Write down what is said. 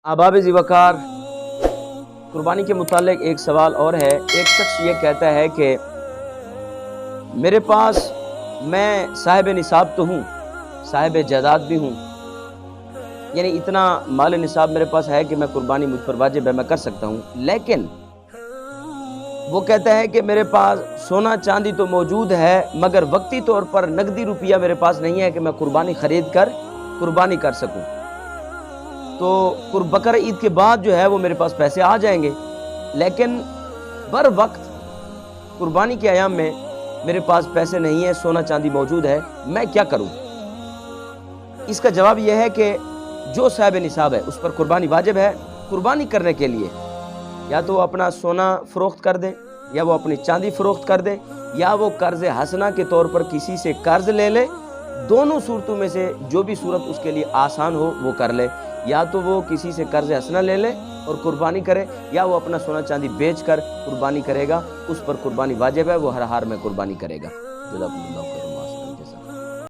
احباب ذی وقار، قربانی کے متعلق ایک سوال اور ہے۔ ایک شخص یہ کہتا ہے کہ میرے پاس میں صاحب نصاب تو ہوں، صاحب جائیداد بھی ہوں، یعنی اتنا مال نصاب میرے پاس ہے کہ میں قربانی مجھ پر واجب ہے، میں کر سکتا ہوں، لیکن وہ کہتا ہے کہ میرے پاس سونا چاندی تو موجود ہے مگر وقتی طور پر نقدی روپیہ میرے پاس نہیں ہے کہ میں قربانی خرید کر قربانی کر سکوں۔ تو بقرہ عید کے بعد جو ہے وہ میرے پاس پیسے آ جائیں گے، لیکن بر وقت قربانی کے ایام میں میرے پاس پیسے نہیں ہیں، سونا چاندی موجود ہے، میں کیا کروں؟ اس کا جواب یہ ہے کہ جو صاحب نصاب ہے اس پر قربانی واجب ہے۔ قربانی کرنے کے لیے یا تو وہ اپنا سونا فروخت کر دے، یا وہ اپنی چاندی فروخت کر دے، یا وہ قرض حسنہ کے طور پر کسی سے قرض لے لے۔ دونوں صورتوں میں سے جو بھی صورت اس کے لیے آسان ہو وہ کر لے۔ یا تو وہ کسی سے قرض حسنہ لے لے اور قربانی کرے، یا وہ اپنا سونا چاندی بیچ کر قربانی کرے گا، اس پر قربانی واجب ہے، وہ ہر حال میں قربانی کرے گا۔ جزاکم اللہ خیر۔